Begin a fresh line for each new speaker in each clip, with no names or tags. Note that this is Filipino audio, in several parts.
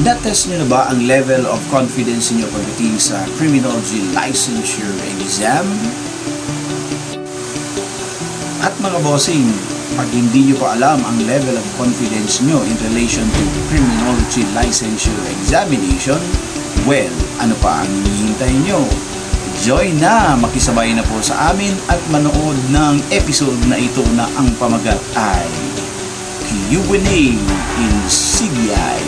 Na-test nyo na ba ang level of confidence niyo pagdating sa criminology licensure exam? At mga bossing, pag hindi nyo pa alam ang level of confidence nyo in relation to criminology licensure examination, well, ano pa ang hinihintay nyo? Join na, makisabay na po sa amin at manood ng episode na ito na ang pamagat ay Q&A in CBI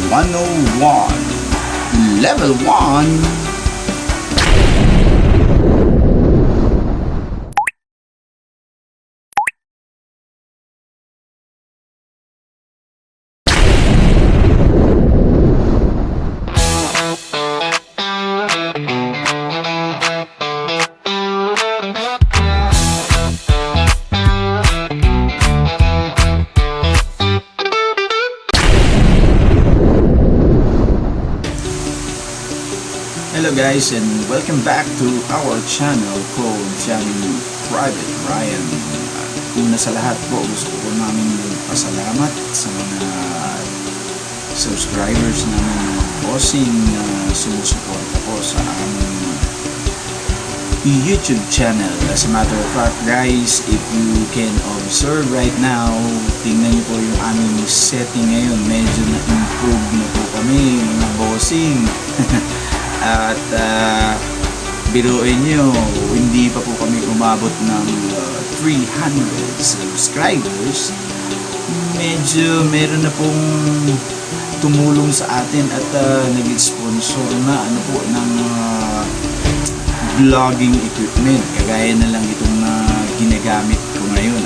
101 Level 1. Hello guys, and welcome back to our channel called Johnny Private Ryan. Una sa lahat po, gusto ko namin magpasalamat sa mga subscribers namin, mga bossing na sumusuporta po sa aming YouTube channel. As a matter of fact guys, if you can observe right now, tingnan niyo po yung aming setting ngayon. Medyo na-improve na po kami mga bossing. At biruin nyo, hindi pa po kami umabot ng 300 subscribers. Medyo meron na pong tumulong sa atin at nag-sponsor na ng vlogging equipment. Kagaya na lang itong ginagamit ko ngayon.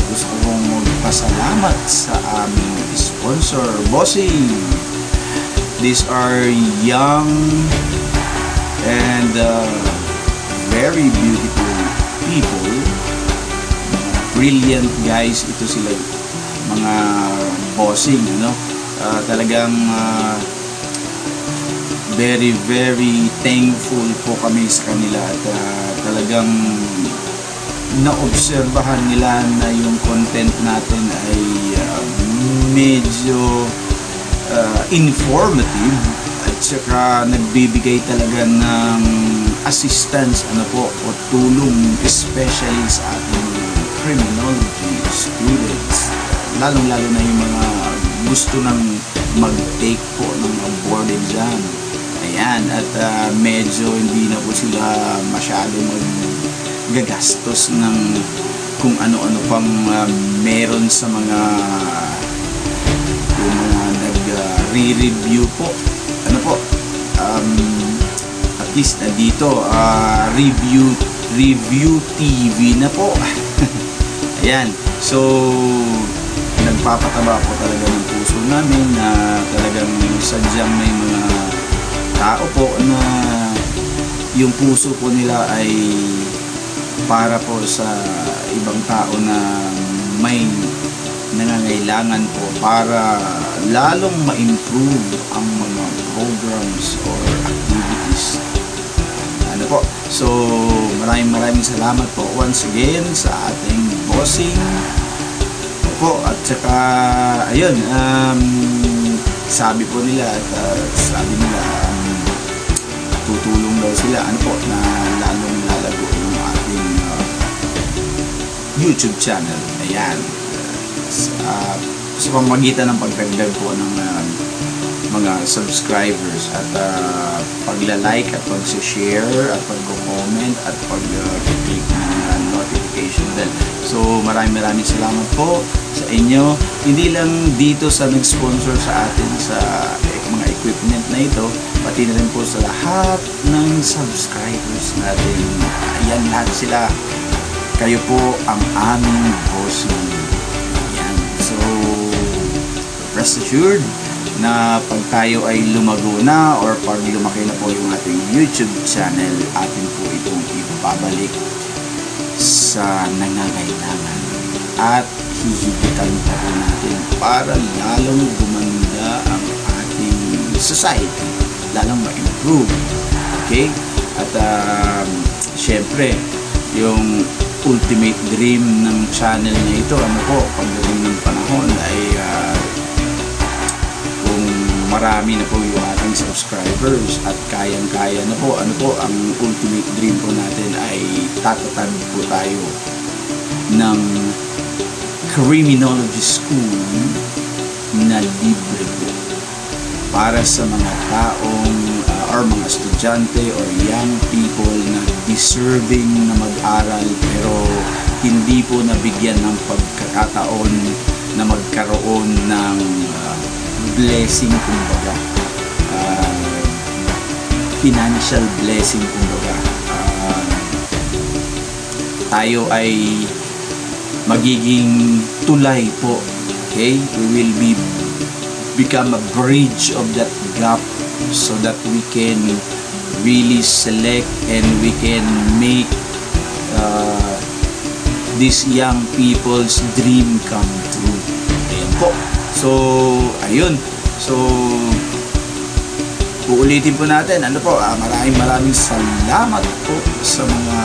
Gusto kong magpasalamat sa aming sponsor, bossing. These are young and very beautiful people. Brilliant guys. Ito sila mga bossing, talagang very very thankful po kami sa kanila at talagang naobserbahan nila na yung content natin ay medyo informative at saka nagbibigay talaga ng assistance o tulong, especially sa ating criminology students, lalong lalo na yung mga gusto ng mag-take po ng board exam. Ayan, at medyo hindi na po sila masyadong gagastos ng kung ano-ano pang meron sa mga re-review po. At least na dito review TV na po. Ayan, so nagpapataba po talaga ng puso namin na talagang sadyang may mga tao po na yung puso po nila ay para po sa ibang tao na may nangangailangan po para lalong ma-improve ang mga programs or activities. So maraming salamat po once again sa ating bossing po. At saka ayun, sabi po nila at tutulong daw sila na lalong lalago ng ating YouTube channel. Ayan, sa pamamagitan ng pagdagdag po ng mga subscribers at pagla-like at pag-share at pag-comment at pag-click ng notification bell. So maraming salamat po sa inyo, hindi lang dito sa nag-sponsor sa atin sa mga equipment na ito, pati na rin po sa lahat ng subscribers natin. Ayan, lahat sila, kayo po ang aming bossing. So, rest assured na pag tayo ay lumago na or pag lumaki na po yung ating YouTube channel, atin po itong ibabalik sa nangangailangan at hihigitan pa po natin para lalong gumanda ang ating society, lalong ma-improve. Okay? At syempre, yung ultimate dream ng channel na ito, pagdating ng panahon ay kung marami na po yung ating subscribers at kayang-kaya na po. Ano po, ang ultimate dream po natin ay tatatag po tayo ng criminology school na libre po para sa mga taong or mga estudyante or young people na deserving na mag-aral pero hindi po nabigyan ng pagkakataon na magkaroon ng blessing, kumbaga financial blessing, kumbaga tayo ay magiging tulay po, okay? We will become a bridge of that gap so that we can really select and we can make these young people's dream come true. Ayan po. So, ayun. So, uulitin po natin. Ano po, maraming salamat po sa mga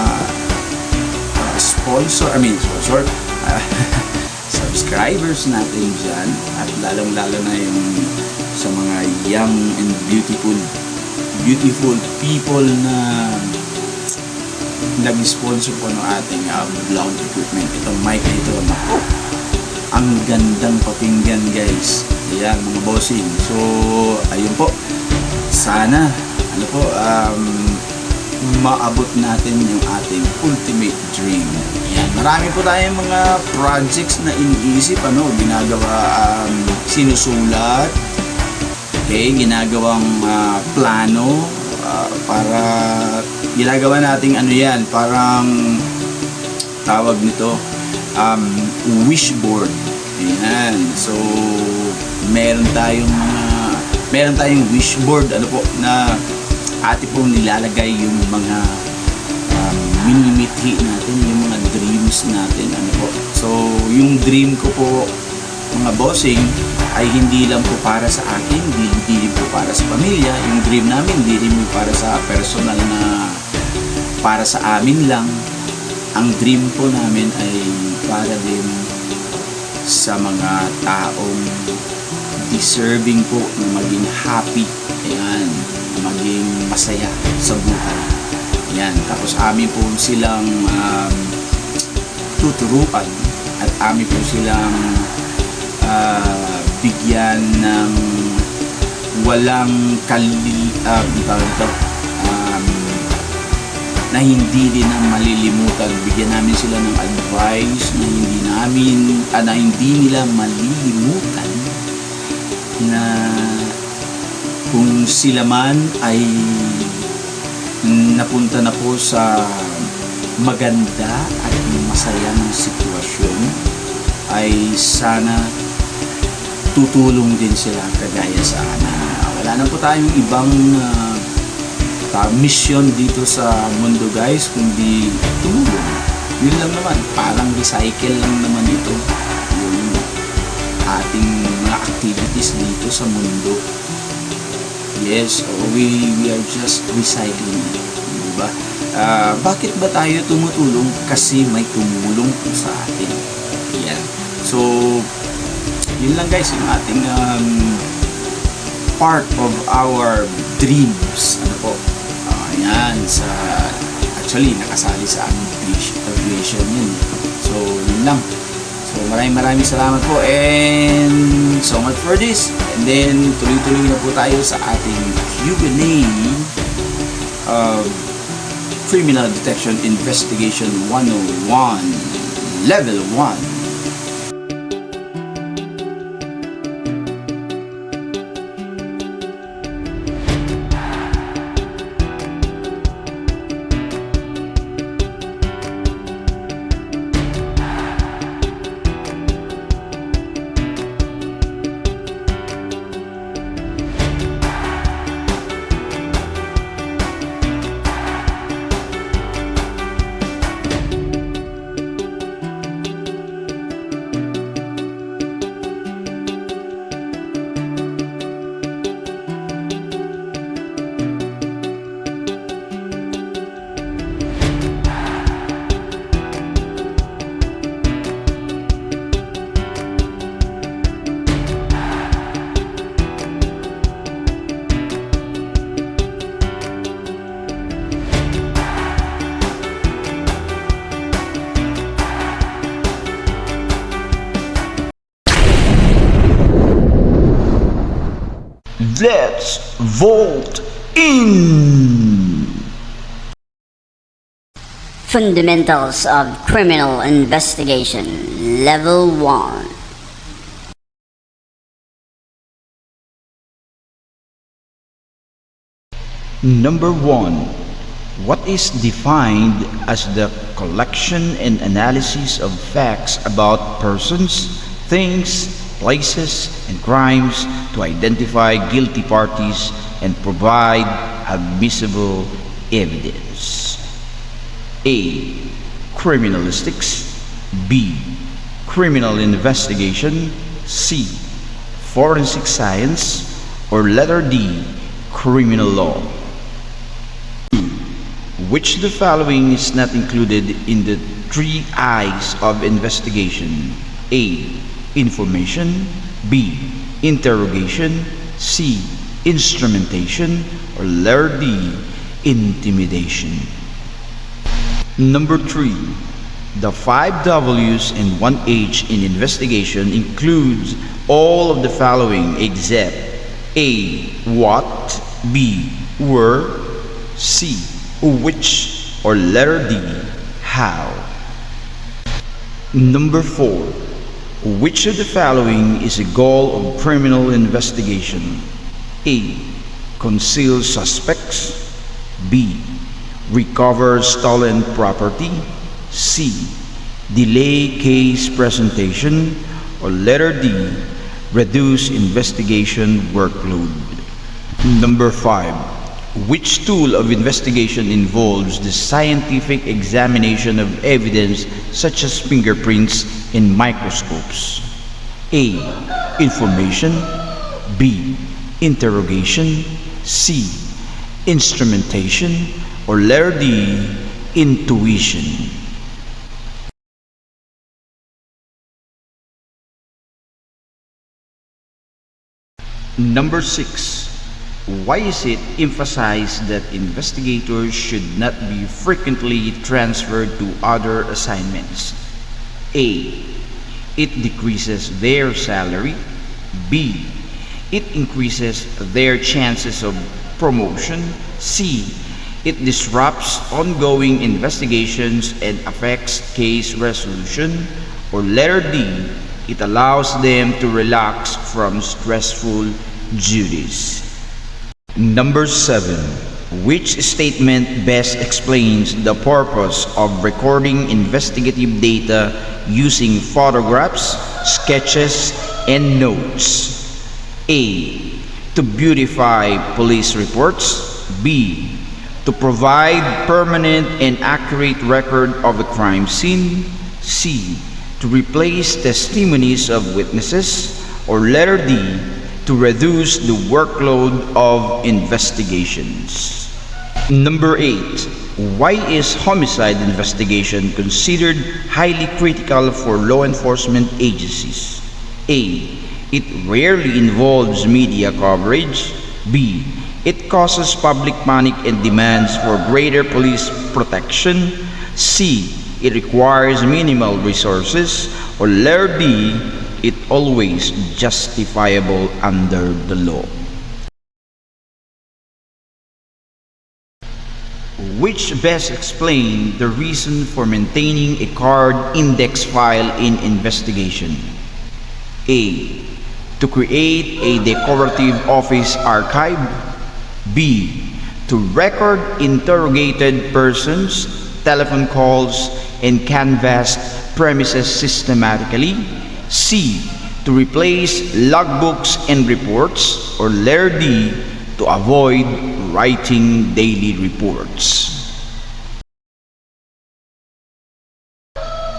subscribers natin dyan. At lalong-lalo na yung sa mga young and beautiful people na nag-sponsor po ng ating vlog equipment. Itong mic na ito, naku, ang gandang pakinggan, guys. Ayan, mga bossing. So, ayun po. Sana, ano po, maabot natin yung ating ultimate dream. Ayan, marami po tayong mga projects na iniisip, ginagawa, sinusulat, okay, ginagawang plano, para ginagawa nating parang tawag nito wish board. Ayan. So meron tayong wish board na ati pong nilalagay yung mga minimithi natin, yung mga dreams natin, So yung dream ko po, mga bossing, ay hindi lang po para sa akin, hindi po para sa pamilya. Yung dream namin, hindi rin para sa personal na para sa amin lang. Ang dream po namin ay para din sa mga taong deserving po na maging happy. Ayan, maging masaya sa buhay. Ayan, tapos amin po silang tuturuan at amin po silang bigyan ng walang na hindi din na malilimutan. Bigyan namin sila ng advice na hindi nila malilimutan, na kung sila man ay napunta na po sa maganda at masayang sitwasyon, ay sana tutulong din sila kagaya sa amin. Wala na po tayong ibang mission dito sa mundo, guys, kundi tumulong. Yun lang naman, parang recycle lang naman ito yung ating mga activities dito sa mundo. Yes, we are just recycling, diba? Bakit ba tayo tumutulong? Kasi may tumulong po sa atin. Yan. So yun lang, guys, yung ating part of our dreams. Ayan, actually nakasali sa aming vision yun. So yun lang. So maraming salamat po and so much for this. And then tuloy-tuloy na po tayo sa ating Q&A Criminal Detection Investigation 101 Level 1.
Let's vote in!
Fundamentals of Criminal Investigation, Level 1.
Number 1. What is defined as the collection and analysis of facts about persons, things, places, and crimes to identify guilty parties and provide admissible evidence? A. Criminalistics. B. Criminal investigation. C. Forensic science. Or letter D. Criminal law. Which of the following is not included in the 3 I's of investigation? A. Information. B. Interrogation. C. Instrumentation. Or letter D. Intimidation. Number 3. The 5 W's and 1 H in investigation includes all of the following except A. What. B. Where. C. Which, or letter D. How. Number 4. Which of the following is a goal of criminal investigation? A. Conceal suspects. B. Recover stolen property. C. Delay case presentation. Or letter D. Reduce investigation workload. Number 5. Which tool of investigation involves the scientific examination of evidence such as fingerprints and microscopes? A. Information. B. Interrogation. C. Instrumentation. Or letter D. Intuition. Number 6. Why is it emphasized that investigators should not be frequently transferred to other assignments? A. It decreases their salary. B. It increases their chances of promotion. C. It disrupts ongoing investigations and affects case resolution. Or letter D. It allows them to relax from stressful duties. Number 7. Which statement best explains the purpose of recording investigative data using photographs, sketches, and notes? A. To beautify police reports. B. To provide permanent and accurate record of a crime scene. C. To replace testimonies of witnesses. Or letter D. To reduce the workload of investigations. Number 8. Why is homicide investigation considered highly critical for law enforcement agencies? A. It rarely involves media coverage. B. It causes public panic and demands for greater police protection. C. It requires minimal resources. Or letter D. It always justifiable under the law. Which best explain the reason for maintaining a card index file in investigation? A. To create a decorative office archive. B. To record interrogated persons, telephone calls, and canvassed premises systematically. C. To replace logbooks and reports. Or letter D. To avoid writing daily reports.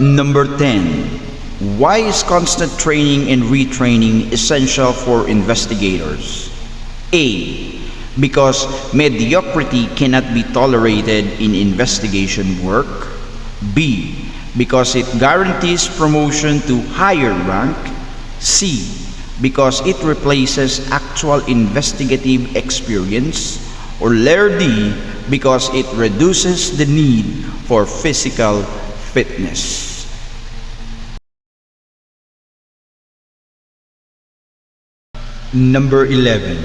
Number 10. Why is constant training and retraining essential for investigators? A. Because mediocrity cannot be tolerated in investigation work. B. Because it guarantees promotion to higher rank. C. Because it replaces actual investigative experience. Or letter D. Because it reduces the need for physical fitness. Number 11.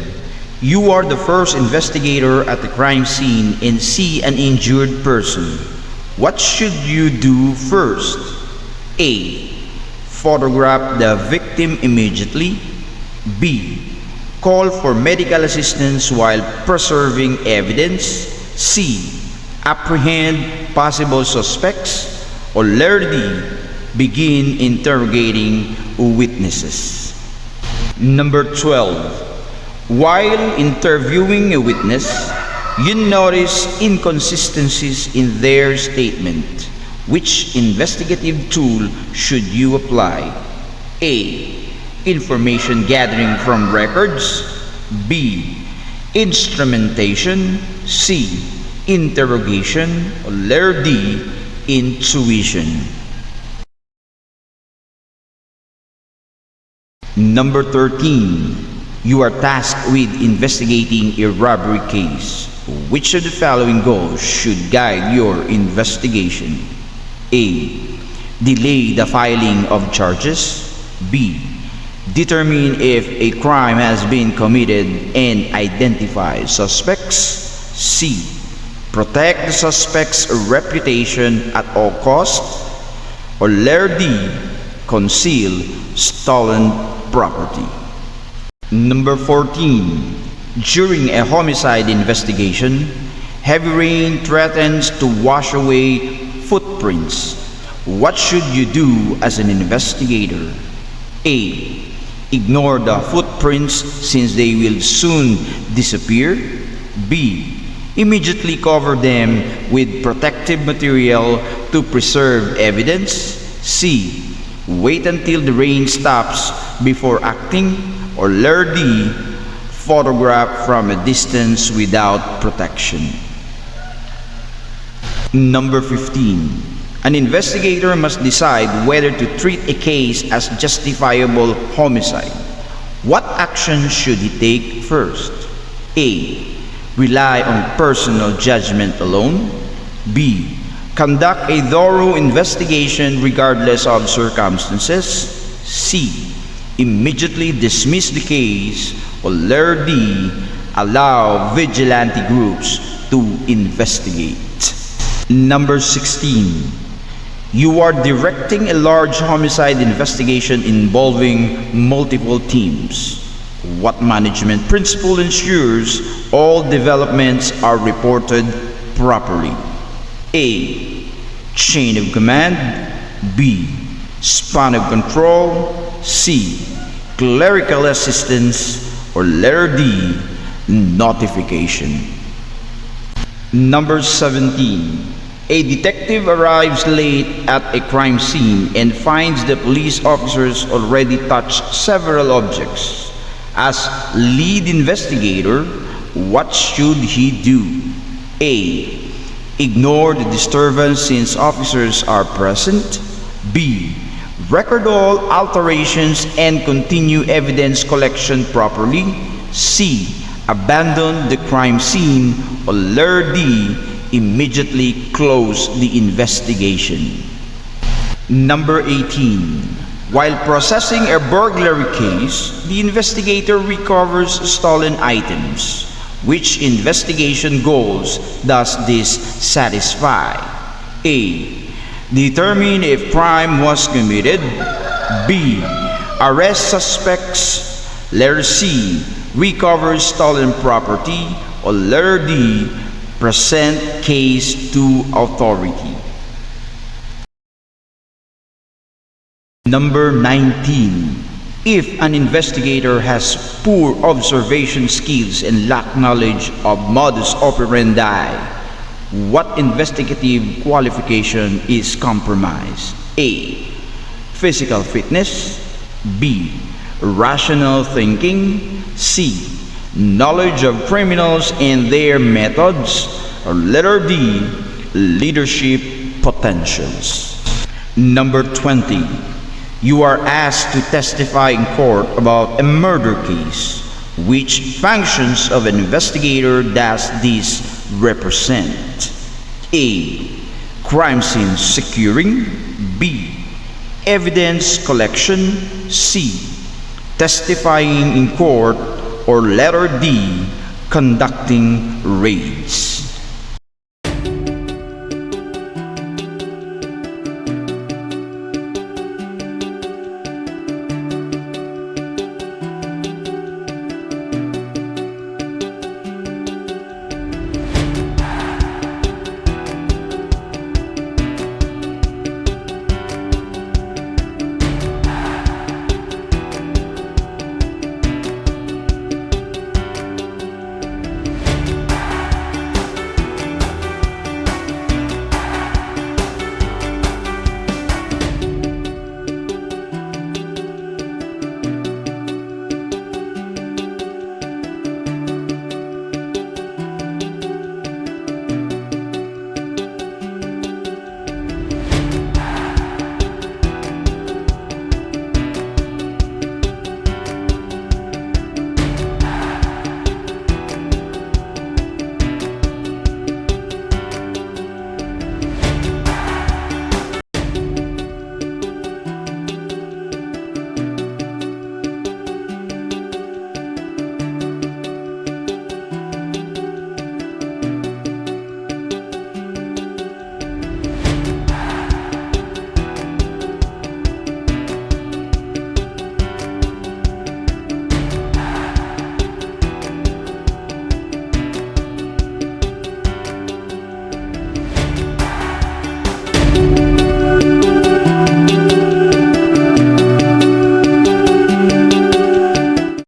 You are the first investigator at the crime scene and see an injured person. What should you do first? A. Photograph the victim immediately. B. Call for medical assistance while preserving evidence. C. Apprehend possible suspects. Or D. Begin interrogating witnesses. Number 12. While interviewing a witness, you notice inconsistencies in their statement. Which investigative tool should you apply? A. Information gathering from records. B. Instrumentation. C. Interrogation. Or D. Intuition. Number 13. You are tasked with investigating a robbery case. Which of the following goals should guide your investigation? A. Delay the filing of charges. B. Determine if a crime has been committed and identify suspects. C. Protect the suspect's reputation at all costs. Or D. Conceal stolen property. Number 14. During a homicide investigation, heavy rain threatens to wash away footprints. What should you do as an investigator? A. Ignore the footprints since they will soon disappear. B. Immediately cover them with protective material to preserve evidence. C. Wait until the rain stops before acting. Or D. Photograph from a distance without protection. Number 15. An investigator must decide whether to treat a case as justifiable homicide. What action should he take first? A. Rely on personal judgment alone. B. Conduct a thorough investigation regardless of circumstances. C. Immediately dismiss the case. Or D. Allow vigilante groups to investigate. Number 16. You are directing a large homicide investigation involving multiple teams. What management principle ensures all developments are reported properly? A. Chain of command. B. Span of control. C. Clerical assistance. Or D. Notification. Number 17. A detective arrives late at a crime scene and finds the police officers already touched several objects. As lead investigator, what should he do? A. Ignore the disturbance since officers are present. B. Record all alterations and continue evidence collection properly. C. Abandon the crime scene. Or D. Immediately close the investigation. Number 18. While processing a burglary case, the investigator recovers stolen items. Which investigation goals does this satisfy? A. Determine if crime was committed. B. Arrest suspects. C. Recover stolen property. Or D. Present case to authority. Number 19. If an investigator has poor observation skills and lack knowledge of modus operandi, what investigative qualification is compromised? A. Physical fitness. B. Rational thinking. C. Knowledge of criminals and their methods. Or D. Leadership potentials. Number 20. You are asked to testify in court about a murder case. Which functions of an investigator does this represent? A. Crime scene securing. B. Evidence collection. C. Testifying in court. Or D. conducting raids.